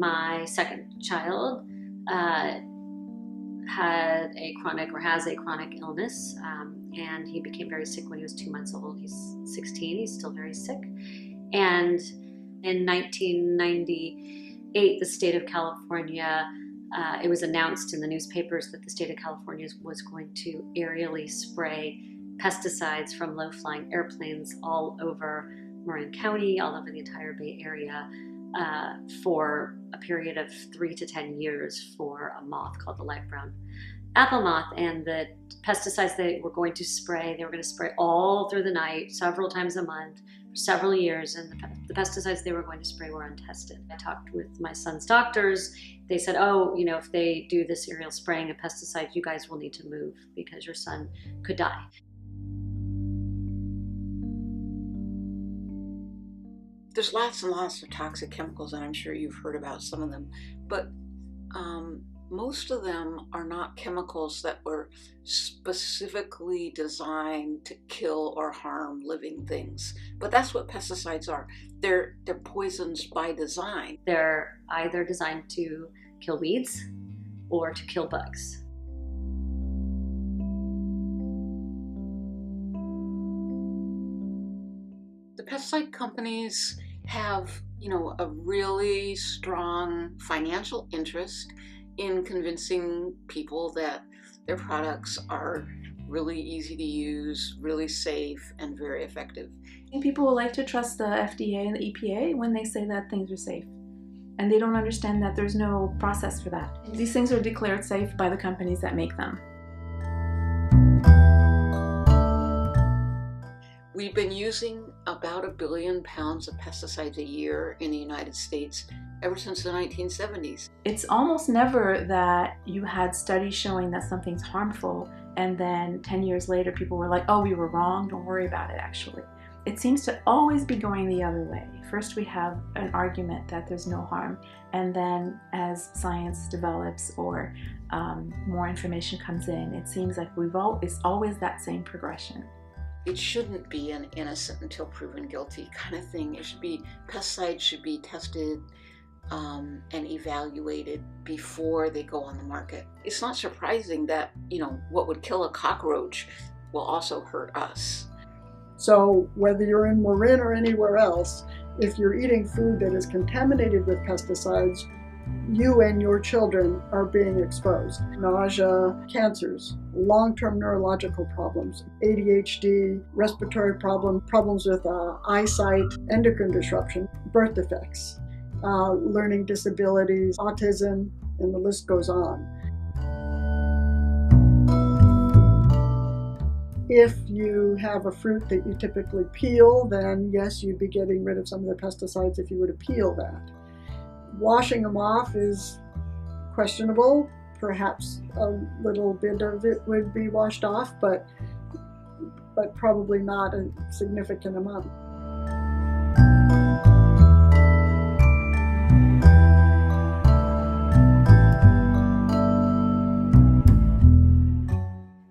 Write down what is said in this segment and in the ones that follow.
My second child had a chronic or has a chronic illness, and he became very sick when he was 2 months old. He's 16, he's still very sick. And in 1998, the state of California, it was announced in the newspapers that the state of California was going to aerially spray pesticides from low-flying airplanes all over Marin County, all over the entire Bay Area, for a period of 3 to 10 years for a moth called the light brown apple moth. And the pesticides they were going to spray all through the night, several times a month, for several years. And the pesticides they were going to spray were untested. I talked with my son's doctors. They said, oh, if they do this aerial spraying of pesticides, you guys will need to move because your son could die. There's lots and lots of toxic chemicals, and I'm sure you've heard about some of them, but most of them are not chemicals that were specifically designed to kill or harm living things. But that's what pesticides are. They're poisons by design. They're either designed to kill weeds or to kill bugs. The pesticide companies have, a really strong financial interest in convincing people that their products are really easy to use, really safe, and very effective. And people will like to trust the FDA and the EPA when they say that things are safe. And they don't understand that there's no process for that. These things are declared safe by the companies that make them. We've been using about 1 billion pounds of pesticides a year in the United States ever since the 1970s. It's almost never that you had studies showing that something's harmful and then 10 years later people were like, oh, we were wrong, don't worry about it actually. It seems to always be going the other way. First we have an argument that there's no harm, and then as science develops or more information comes in, it seems like it's always that same progression. It shouldn't be an innocent until proven guilty kind of thing. Pesticides should be tested and evaluated before they go on the market. It's not surprising that, what would kill a cockroach will also hurt us. So whether you're in Marin or anywhere else, if you're eating food that is contaminated with pesticides, you and your children are being exposed. Nausea, cancers, long-term neurological problems, ADHD, respiratory problems with eyesight, endocrine disruption, birth defects, learning disabilities, autism, and the list goes on. If you have a fruit that you typically peel, then yes, you'd be getting rid of some of the pesticides if you were to peel that. Washing them off is questionable. Perhaps a little bit of it would be washed off, but probably not a significant amount.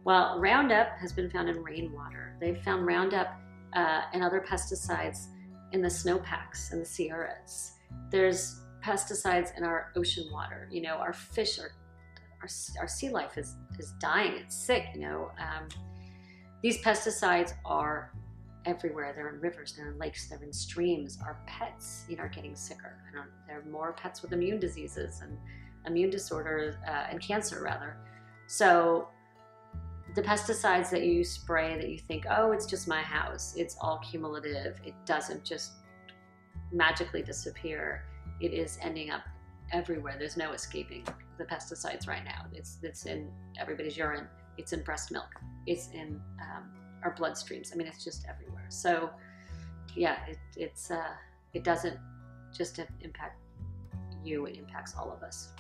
Well, Roundup has been found in rainwater. They've found Roundup and other pesticides in the snowpacks and the Sierras. There's pesticides in our ocean water. Our fish our sea life is dying. It's sick. These pesticides are everywhere. They're in rivers, they're in lakes, they're in streams. Our pets, are getting sicker. There are more pets with immune diseases and immune disorders and cancer rather. So the pesticides that you spray that you think, oh, it's just my house, it's all cumulative. It doesn't just magically disappear. It is ending up everywhere. There's no escaping the pesticides right now. It's in everybody's urine. It's in breast milk. It's in our bloodstreams. It's just everywhere. So yeah, it doesn't just impact you, it impacts all of us.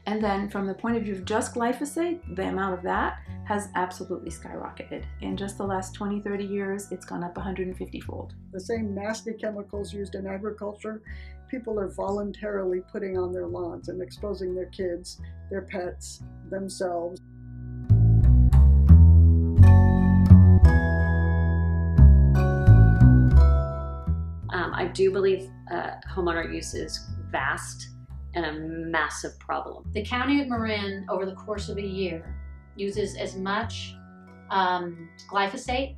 And then from the point of view of just glyphosate, the amount of that has absolutely skyrocketed. In just the last 20-30 years, it's gone up 150-fold. The same nasty chemicals used in agriculture, people are voluntarily putting on their lawns and exposing their kids, their pets, themselves. I do believe homeowner use is vast and a massive problem. The county of Marin, over the course of a year, uses as much glyphosate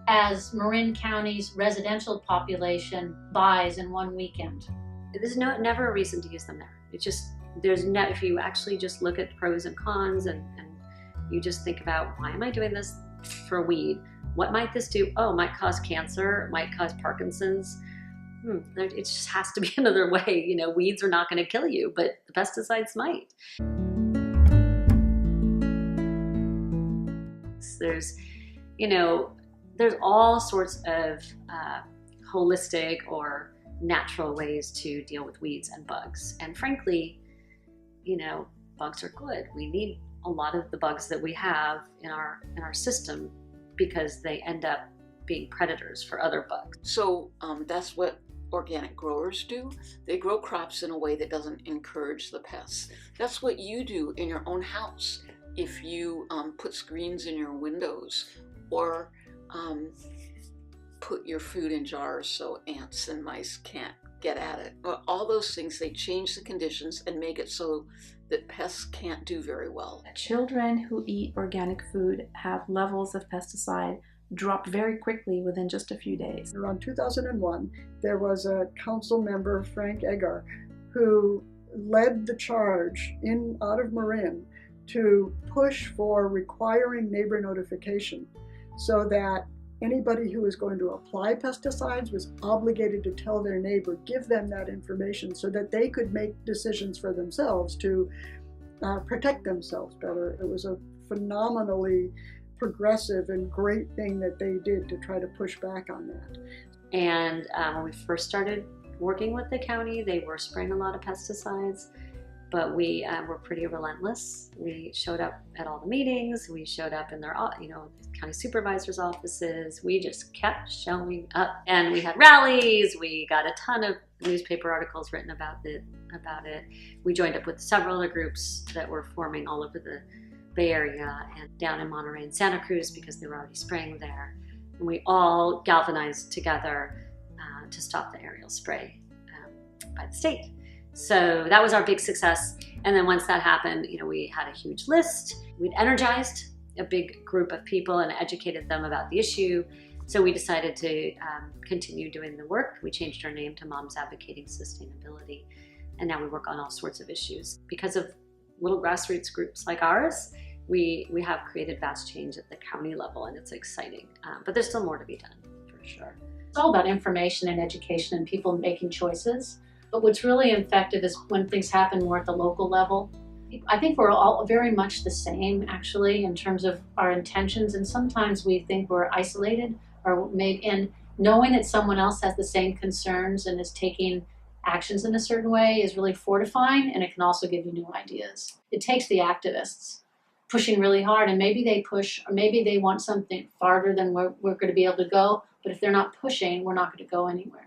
as Marin County's residential population buys in one weekend. There's never a reason to use them there. It's just, if you actually just look at pros and cons and you just think about, why am I doing this for a weed? What might this do? Oh, it might cause cancer, it might cause Parkinson's. It just has to be another way. You know, weeds are not going to kill you, but the pesticides might. There's all sorts of holistic or natural ways to deal with weeds and bugs. And frankly, bugs are good. We need a lot of the bugs that we have in our system because they end up being predators for other bugs. So that's what organic growers do. They grow crops in a way that doesn't encourage the pests. That's what you do in your own house. If you put screens in your windows or put your food in jars so ants and mice can't get at it. Well, all those things, they change the conditions and make it so that pests can't do very well. Children who eat organic food have levels of pesticide drop very quickly within just a few days. Around 2001, there was a council member, Frank Eggar, who led the charge out of Marin to push for requiring neighbor notification so that anybody who was going to apply pesticides was obligated to tell their neighbor, give them that information so that they could make decisions for themselves to protect themselves better. It was a phenomenally progressive and great thing that they did to try to push back on that. And when we first started working with the county, they were spraying a lot of pesticides, but we were pretty relentless. We showed up at all the meetings. We showed up in their, county supervisors' offices. We just kept showing up, and we had rallies. We got a ton of newspaper articles written about it. We joined up with several other groups that were forming all over the Bay Area and down in Monterey and Santa Cruz because they were already spraying there. And we all galvanized together to stop the aerial spray by the state. So that was our big success. And then once that happened, we had a huge list. We'd energized a big group of people and educated them about the issue. So we decided to continue doing the work. We changed our name to Moms Advocating Sustainability. And now we work on all sorts of issues. Because of little grassroots groups like ours, we have created vast change at the county level, and it's exciting. But there's still more to be done, for sure. It's all about information and education and people making choices. But what's really effective is when things happen more at the local level. I think we're all very much the same, actually, in terms of our intentions. And sometimes we think we're isolated, and knowing that someone else has the same concerns and is taking actions in a certain way is really fortifying, and it can also give you new ideas. It takes the activists pushing really hard, and maybe they push, or maybe they want something farther than we're going to be able to go, but if they're not pushing, we're not going to go anywhere.